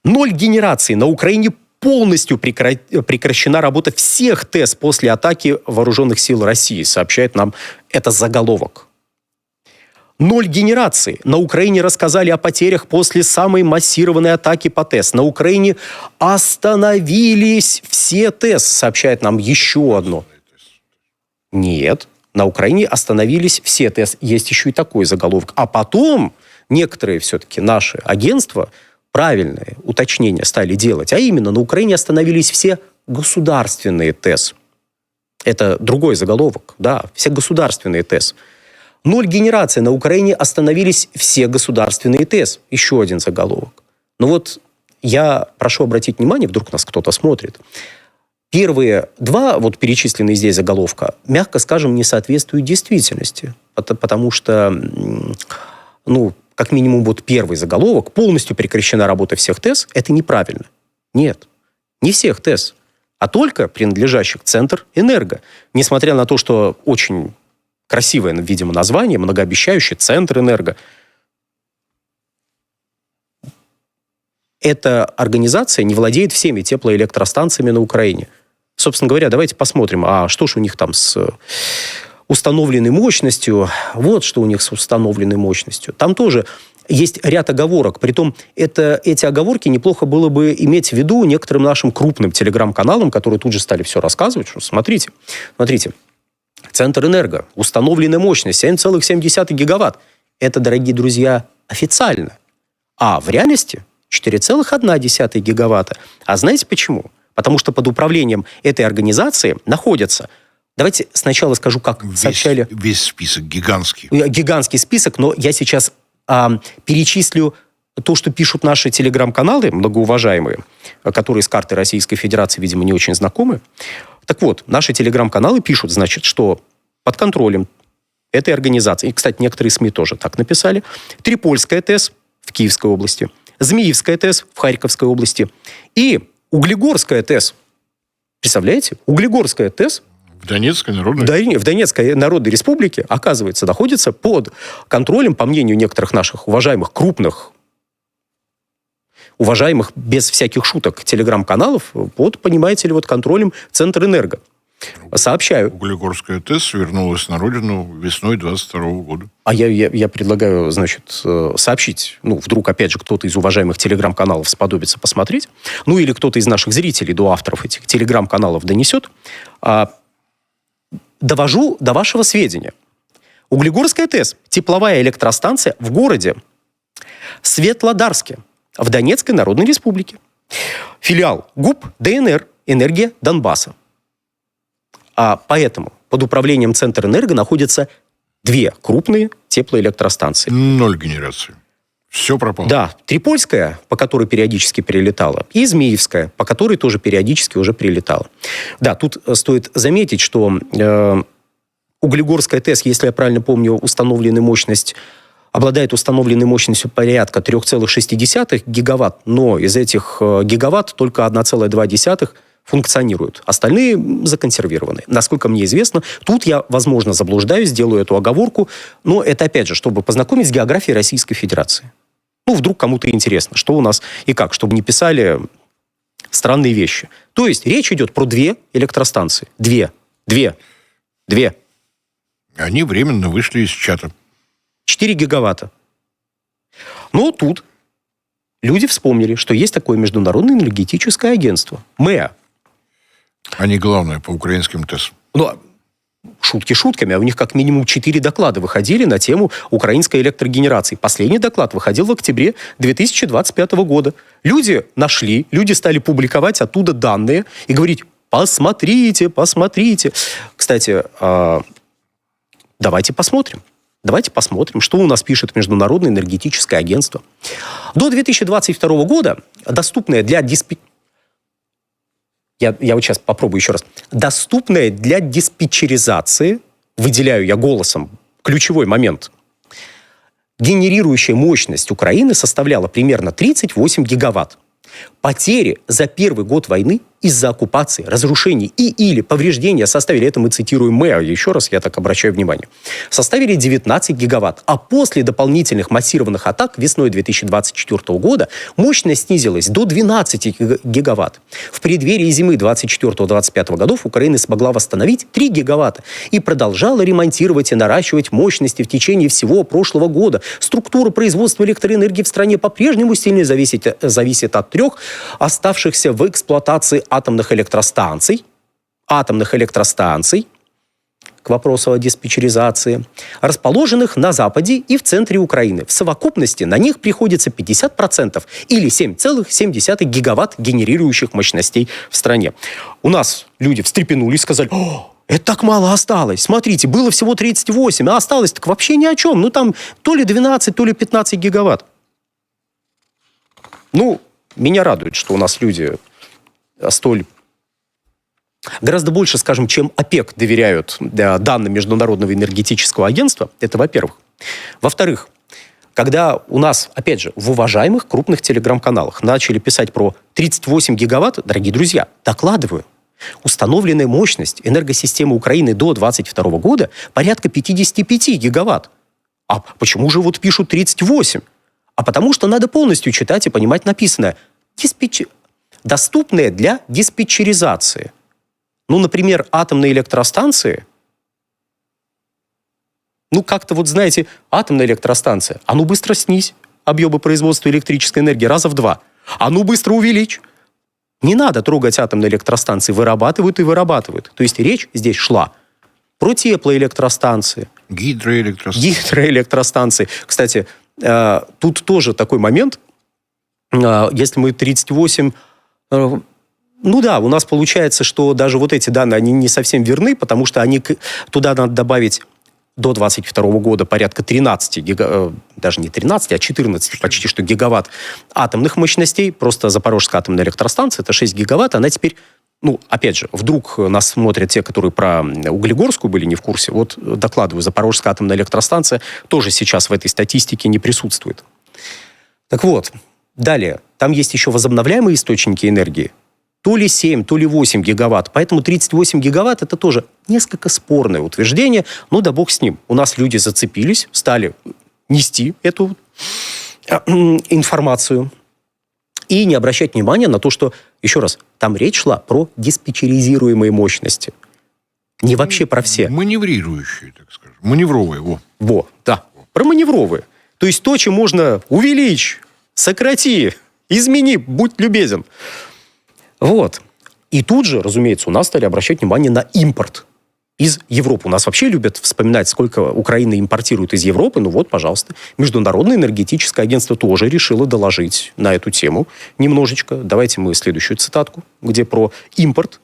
Ноль генерации. На Украине полностью прекращена работа всех ТЭС после атаки вооруженных сил России, сообщает нам это заголовок. Ноль генерации. На Украине рассказали о потерях после самой массированной атаки по ТЭС. На Украине остановились все ТЭС, сообщает нам еще одно. Нет, на Украине остановились все ТЭС. Есть еще и такой заголовок. А потом некоторые все-таки наши агентства правильные уточнения стали делать. А именно, на Украине остановились все государственные ТЭС. Это другой заголовок. Да, все государственные ТЭС. Ноль генерации. На Украине остановились все государственные ТЭС. Еще один заголовок. Но вот я прошу обратить внимание, вдруг нас кто-то смотрит. Первые два, вот перечисленные здесь заголовка, мягко скажем, не соответствуют действительности. Потому что, как минимум, вот первый заголовок, полностью прекращена работа всех ТЭС, это неправильно. Нет, не всех ТЭС, а только принадлежащих Центрэнерго. Несмотря на то, что очень красивое, видимо, название, многообещающее, Центрэнерго. Эта организация не владеет всеми теплоэлектростанциями на Украине. Собственно говоря, давайте посмотрим, а что же у них там с установленной мощностью. Вот что у них с установленной мощностью. Там тоже есть ряд оговорок. Притом эти оговорки неплохо было бы иметь в виду некоторым нашим крупным телеграм-каналам, которые тут же стали все рассказывать. Что, смотрите. Центрэнерго. Установленная мощность 7,7 гигаватт. Это, дорогие друзья, официально. А в реальности 4,1 гигаватта. А знаете почему? Потому что под управлением этой организации находятся... Давайте сначала скажу, как сообщали... Весь список гигантский. Гигантский список, но я сейчас перечислю то, что пишут наши телеграм-каналы, многоуважаемые, которые с карты Российской Федерации, видимо, не очень знакомы. Так вот, наши телеграм-каналы пишут, значит, что под контролем этой организации, и, кстати, некоторые СМИ тоже так написали, Трипольская ТЭС в Киевской области, Змеевская ТЭС в Харьковской области и Углегорская ТЭС. Представляете? Углегорская ТЭС в Донецкой Народной в Донецкой Народной Республике, оказывается, находится под контролем, по мнению некоторых наших уважаемых крупных, уважаемых без всяких шуток телеграм-каналов, под, понимаете ли, вот контролем Центрэнерго. Сообщаю. Углегорская ТЭС вернулась на родину весной 22 года. А я предлагаю, значит, сообщить, вдруг, опять же, кто-то из уважаемых телеграм-каналов сподобится посмотреть, или кто-то из наших зрителей до авторов этих телеграм-каналов донесет. Довожу до вашего сведения. Углегорская ТЭС, тепловая электростанция в городе Светлодарске, в Донецкой Народной Республике. Филиал ГУП ДНР «Энергия Донбасса». Поэтому под управлением Центрэнерго находятся две крупные теплоэлектростанции. Ноль генерации. Все пропало. Да, Трипольская, по которой периодически прилетала, и Змеевская, по которой тоже периодически уже прилетала. Да, тут стоит заметить, что Углегорская ТЭС, если я правильно помню, обладает установленной мощностью порядка 3,6 гигаватт, но из этих гигаватт только 1,2 функционируют. Остальные законсервированы. Насколько мне известно, тут я, возможно, заблуждаюсь, делаю эту оговорку, но это, опять же, чтобы познакомить с географией Российской Федерации. Вдруг кому-то интересно, что у нас и как, чтобы не писали странные вещи. То есть речь идет про две электростанции. Две. Они временно вышли из чата. 4 гигаватта. Но тут люди вспомнили, что есть такое Международное энергетическое агентство. МЭА. Они главное по украинским ТЭС. Шутки шутками, а у них как минимум 4 доклада выходили на тему украинской электрогенерации. Последний доклад выходил в октябре 2025 года. Люди нашли, люди стали публиковать оттуда данные и говорить: посмотрите. Кстати, давайте посмотрим, что у нас пишет Международное энергетическое агентство. До 2022 года доступная для Я вот сейчас попробую еще раз. Доступная для диспетчеризации, выделяю я голосом ключевой момент, генерирующая мощность Украины составляла примерно 38 гигаватт. Потери за первый год войны из-за оккупации, разрушений и или повреждения составили, это мы цитируем МЭА, еще раз я так обращаю внимание, составили 19 гигаватт. А после дополнительных массированных атак весной 2024 года мощность снизилась до 12 гигаватт. В преддверии зимы 24-25 годов Украина смогла восстановить 3 гигаватта и продолжала ремонтировать и наращивать мощности в течение всего прошлого года. Структура производства электроэнергии в стране по-прежнему сильно зависит от 3 оставшихся в эксплуатации атомных электростанций, к вопросу о диспетчеризации, расположенных на западе и в центре Украины. В совокупности на них приходится 50% или 7,7 гигаватт генерирующих мощностей в стране. У нас люди встрепенулись, сказали: «О, это так мало осталось. Смотрите, было всего 38, а осталось так вообще ни о чем. Ну, там то ли 12, то ли 15 гигаватт». Ну, меня радует, что у нас люди столь... Гораздо больше, скажем, чем ОПЕК доверяют данным Международного энергетического агентства. Это во-первых. Во-вторых, когда у нас, опять же, в уважаемых крупных телеграм-каналах начали писать про 38 гигаватт, дорогие друзья, докладываю, установленная мощность энергосистемы Украины до 2022 года порядка 55 гигаватт. А почему же вот пишут 38? А потому что надо полностью читать и понимать написанное. Доступное для диспетчеризации. Ну, например, атомные электростанции. Ну, как-то вот, знаете, атомная электростанция. А ну быстро снизь объемы производства электрической энергии раза в 2. А ну быстро увеличь. Не надо трогать атомные электростанции. Вырабатывают и вырабатывают. То есть речь здесь шла про теплоэлектростанции. Гидроэлектростанции. Кстати, тут тоже такой момент. Если мы 38... Ну да, у нас получается, что даже вот эти данные, они не совсем верны, потому что туда надо добавить до 2022 года порядка 13, даже не 13, а 14 почти что гигаватт атомных мощностей. Просто Запорожская атомная электростанция, это 6 гигаватт, она теперь, ну, опять же, вдруг нас смотрят те, которые про Углегорскую были не в курсе. Вот докладываю, Запорожская атомная электростанция тоже сейчас в этой статистике не присутствует. Так вот, далее, там есть еще возобновляемые источники энергии. То ли 7, то ли 8 гигаватт. Поэтому 38 гигаватт – это тоже несколько спорное утверждение. Ну да бог с ним. У нас люди зацепились, стали нести эту информацию и не обращать внимания на то, что, еще раз, там речь шла про диспетчеризируемые мощности. Не вообще про все. Маневрирующие, так скажем. Маневровые. Да. Про маневровые. То есть то, чем можно увеличь, сократи, измени, будь любезен. Вот. И тут же, разумеется, у нас стали обращать внимание на импорт из Европы. У нас вообще любят вспоминать, сколько Украина импортирует из Европы. Ну вот, пожалуйста. Международное энергетическое агентство тоже решило доложить на эту тему немножечко. Давайте мы следующую цитатку, где про импорт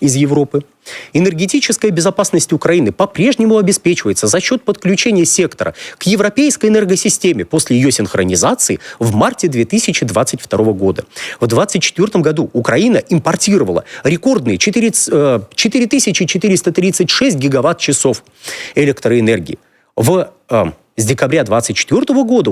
из Европы. Энергетическая безопасность Украины по-прежнему обеспечивается за счет подключения сектора к европейской энергосистеме после ее синхронизации в марте 2022 года. В 2024 году Украина импортировала рекордные 4436 гигаватт-часов электроэнергии. С декабря 2024 года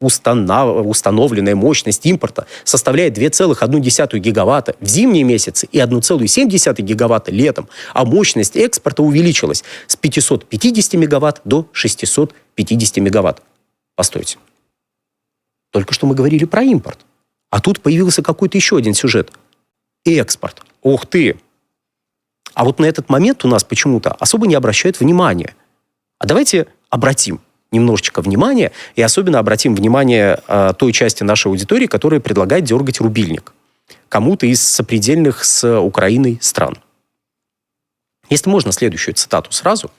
установленная мощность импорта составляет 2,1 гигаватта в зимние месяцы и 1,7 гигаватта летом, а мощность экспорта увеличилась с 550 мегаватт до 650 мегаватт. Постойте. Только что мы говорили про импорт. А тут появился какой-то еще один сюжет. Экспорт. Ух ты! А вот на этот момент у нас почему-то особо не обращают внимания. А давайте обратим немножечко внимания, и особенно обратим внимание той части нашей аудитории, которая предлагает дергать рубильник кому-то из сопредельных с Украиной стран. Если можно, следующую цитату сразу,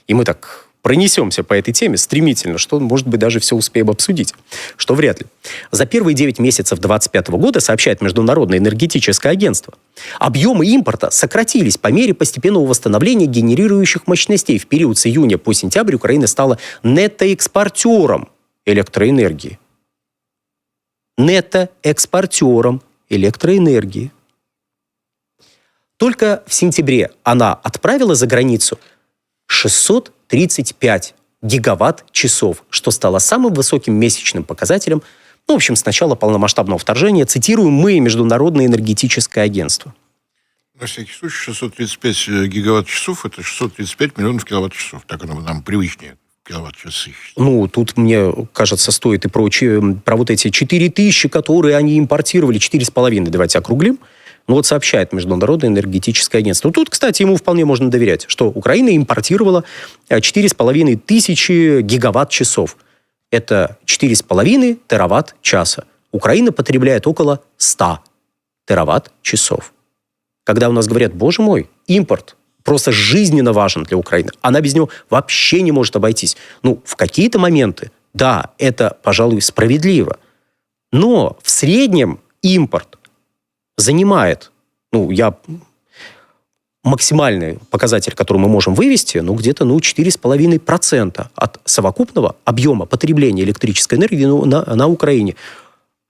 и мы так пронесемся по этой теме стремительно, что, может быть, даже все успеем обсудить, что вряд ли. За первые 9 месяцев 2025 года, сообщает Международное энергетическое агентство, объемы импорта сократились по мере постепенного восстановления генерирующих мощностей. В период с июня по сентябрь Украина стала нетtoэкспортером электроэнергии. Нетtoэкспортером электроэнергии. Только в сентябре она отправила за границу 635 гигаватт-часов, что стало самым высоким месячным показателем Ну, в общем, с начала полномасштабного вторжения, цитируем мы Международное энергетическое агентство. На всякий случай, 635 гигаватт-часов – это 635 миллионов киловатт-часов. Так оно нам привычнее, киловатт-часы. Ну, тут, мне кажется, стоит и про вот эти 4000, которые они импортировали, 4,5, давайте округлим. Ну, вот сообщает Международное энергетическое агентство. Тут, кстати, ему вполне можно доверять, что Украина импортировала 4,5 тысячи гигаватт-часов. Это 4,5 тераватт-часа. Украина потребляет около 100 тераватт-часов. Когда у нас говорят, боже мой, импорт просто жизненно важен для Украины, она без него вообще не может обойтись. Ну, в какие-то моменты, да, это, пожалуй, справедливо. Но в среднем импорт занимает, максимальный показатель, который мы можем вывести, где-то 4,5% от совокупного объема потребления электрической энергии на Украине.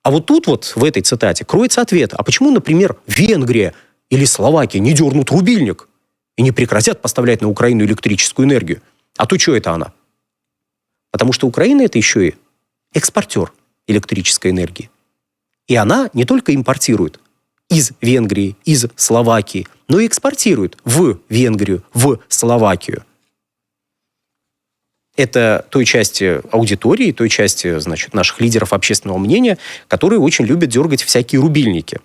А вот тут вот, в этой цитате, кроется ответ. А почему, например, Венгрия или Словакия не дернут рубильник и не прекратят поставлять на Украину электрическую энергию? А то что это она? Потому что Украина – это еще и экспортер электрической энергии. И она не только импортирует из Венгрии, из Словакии, но и экспортирует в Венгрию, в Словакию. Это той части аудитории, той части, наших лидеров общественного мнения, которые очень любят дергать всякие рубильники,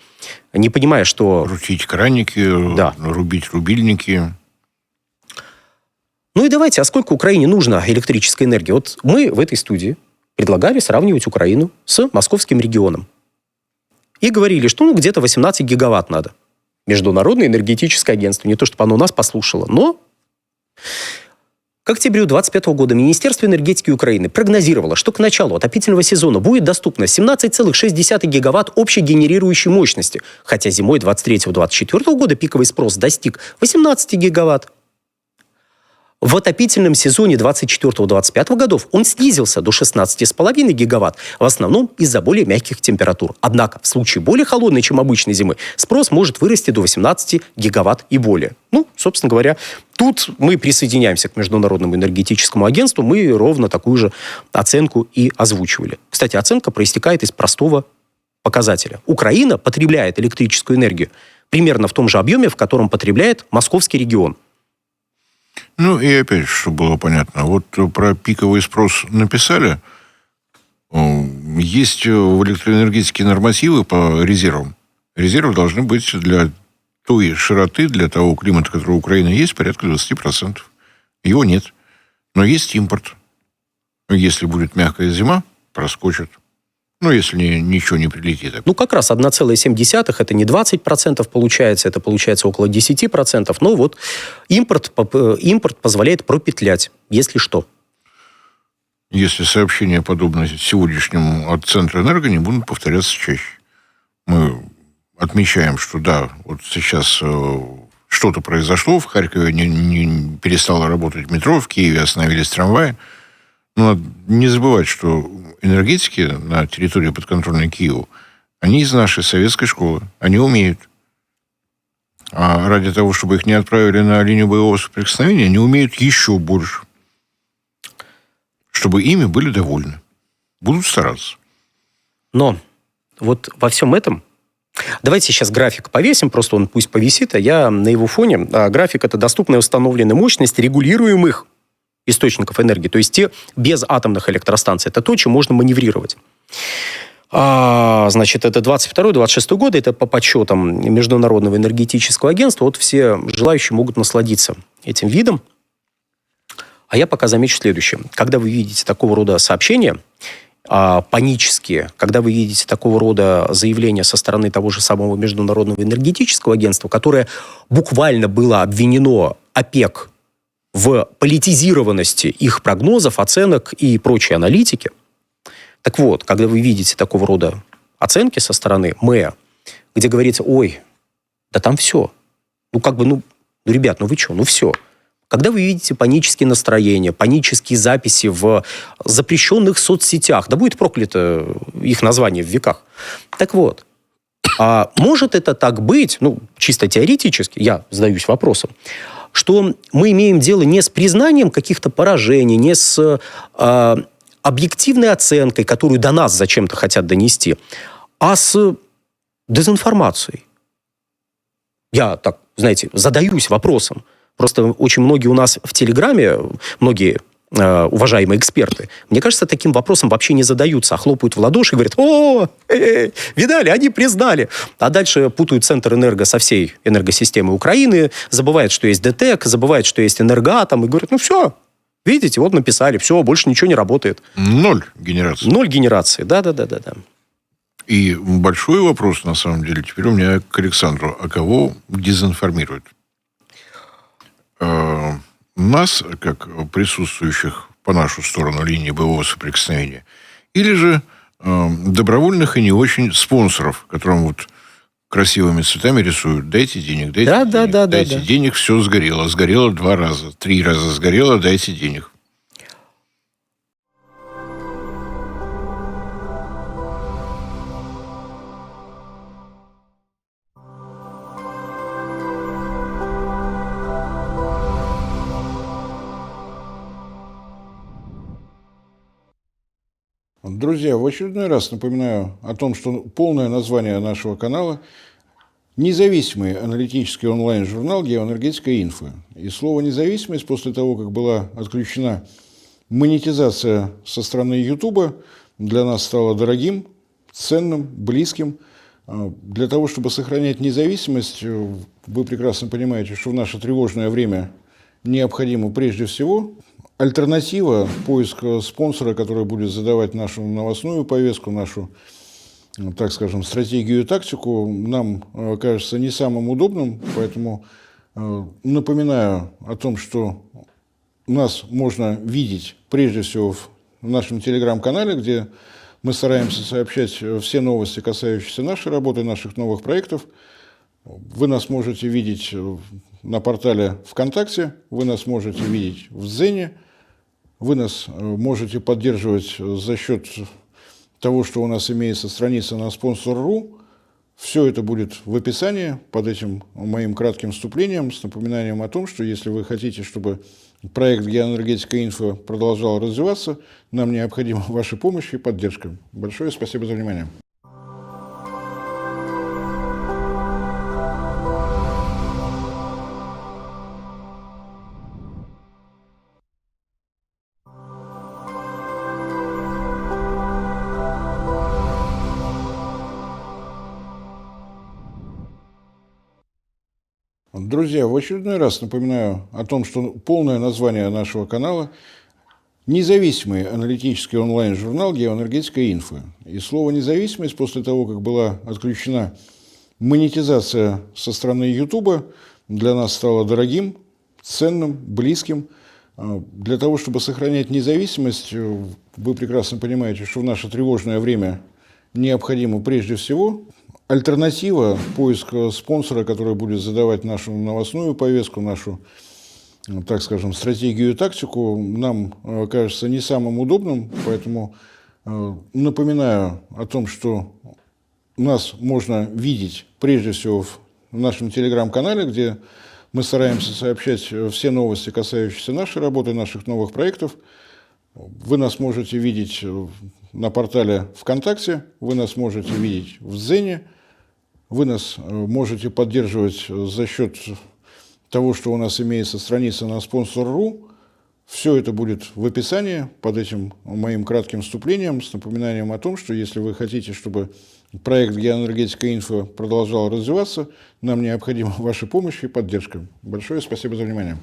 не понимая, что... Крутить краники, да. Рубить рубильники. Ну и давайте, а сколько Украине нужно электрической энергии? Вот мы в этой студии предлагали сравнивать Украину с московским регионом. И говорили, что где-то 18 гигаватт надо. Международное энергетическое агентство. Не то, чтобы оно нас послушало, но... К октябрю 2025 года Министерство энергетики Украины прогнозировало, что к началу отопительного сезона будет доступно 17,6 гигаватт общей генерирующей мощности, хотя зимой 2023-2024 года пиковый спрос достиг 18 гигаватт. В отопительном сезоне 2024-2025 годов он снизился до 16,5 гигаватт, в основном из-за более мягких температур. Однако в случае более холодной, чем обычной зимы, спрос может вырасти до 18 гигаватт и более. Собственно говоря, тут мы присоединяемся к Международному энергетическому агентству, мы ровно такую же оценку и озвучивали. Кстати, оценка проистекает из простого показателя. Украина потребляет электрическую энергию примерно в том же объеме, в котором потребляет московский регион. И опять, чтобы было понятно, вот про пиковый спрос написали. Есть в электроэнергетике нормативы по резервам. Резервы должны быть для той широты, для того климата, который у Украины есть, порядка 20%. Его нет. Но есть импорт. Если будет мягкая зима, проскочит. Если ничего не прилетит. Как раз 1,7 это не 20% получается, это получается около 10%. Но вот импорт позволяет пропетлять, если что. Если сообщения, подобные сегодняшнему от Центра энерго, не будут повторяться чаще. Мы отмечаем, что да, вот сейчас что-то произошло, в Харькове не перестало работать метро, в Киеве остановились трамваи. Но надо не забывать, что энергетики на территории подконтрольной Киеву, они из нашей советской школы, они умеют. А ради того, чтобы их не отправили на линию боевого соприкосновения, они умеют еще больше. Чтобы ими были довольны. Будут стараться. Но вот во всем этом... Давайте сейчас график повесим, просто он пусть повисит, а я на его фоне... График – это доступная установленная мощность регулируемых источников энергии, то есть те без атомных электростанций. Это то, чем можно маневрировать. Это 22-26 годы, это по подсчетам Международного энергетического агентства. Вот все желающие могут насладиться этим видом. А я пока замечу следующее. Когда вы видите такого рода сообщения, панические, когда вы видите такого рода заявления со стороны того же самого Международного энергетического агентства, которое буквально было обвинено ОПЕК в политизированности их прогнозов, оценок и прочей аналитики. Так вот, когда вы видите такого рода оценки со стороны МЭА, где говорится, да там все. Ребят, вы что, все. Когда вы видите панические настроения, панические записи в запрещенных соцсетях, да будет проклято их название в веках. Так вот, может это так быть, чисто теоретически, я задаюсь вопросом, что мы имеем дело не с признанием каких-то поражений, не с объективной оценкой, которую до нас зачем-то хотят донести, а с дезинформацией. Я так, знаете, задаюсь вопросом. Просто очень многие у нас в Телеграме, многие уважаемые эксперты, мне кажется, таким вопросом вообще не задаются, а хлопают в ладоши и говорят: о, видали, они признали. А дальше путают Центрэнерго со всей энергосистемой Украины, забывают, что есть ДТЭК, забывают, что есть Энергоатом, и говорят: ну все, видите, вот написали, все, больше ничего не работает. 0 генерации. 0 генерации, да. И большой вопрос, на самом деле, теперь у меня к Александру. А кого дезинформируют? Нас, как присутствующих по нашу сторону линии боевого соприкосновения, или же добровольных и не очень спонсоров, которым вот красивыми цветами рисуют: дайте денег, дайте денег, все сгорело. Сгорело 2 раза, 3 раза сгорело, дайте денег. Друзья, в очередной раз напоминаю о том, что полное название нашего канала – независимый аналитический онлайн-журнал «Геоэнергетика Инфо». И слово «независимость» после того, как была отключена монетизация со стороны Ютуба, для нас стало дорогим, ценным, близким. Для того, чтобы сохранять независимость, вы прекрасно понимаете, что в наше тревожное время необходимо прежде всего альтернатива, поиск спонсора, который будет задавать нашу новостную повестку, нашу, так скажем, стратегию и тактику, нам кажется не самым удобным. Поэтому напоминаю о том, что нас можно видеть прежде всего в нашем телеграм-канале, где мы стараемся сообщать все новости, касающиеся нашей работы, наших новых проектов. Вы нас можете видеть на портале ВКонтакте, вы нас можете видеть в Дзене, вы нас можете поддерживать за счет того, что у нас имеется страница на Sponsor.ru. Все это будет в описании под этим моим кратким вступлением с напоминанием о том, что если вы хотите, чтобы проект «Геоэнергетика Инфо» продолжал развиваться, нам необходима ваша помощь и поддержка. Большое спасибо за внимание. Друзья, в очередной раз напоминаю о том, что полное название нашего канала – независимый аналитический онлайн-журнал «Геоэнергетика Инфо». И слово «независимость» после того, как была отключена монетизация со стороны Ютуба, для нас стало дорогим, ценным, близким. Для того, чтобы сохранять независимость, вы прекрасно понимаете, что в наше тревожное время необходимо прежде всего альтернатива, поиск спонсора, который будет задавать нашу новостную повестку, нашу, так скажем, стратегию и тактику, нам кажется не самым удобным. Поэтому напоминаю о том, что нас можно видеть прежде всего в нашем телеграм-канале, где мы стараемся сообщать все новости, касающиеся нашей работы, наших новых проектов. Вы нас можете видеть на портале ВКонтакте, вы нас можете видеть в Дзене, вы нас можете поддерживать за счет того, что у нас имеется страница на Sponsor.ru. Все это будет в описании под этим моим кратким вступлением с напоминанием о том, что если вы хотите, чтобы проект «Геоэнергетика Инфо» продолжал развиваться, нам необходима ваша помощь и поддержка. Большое спасибо за внимание.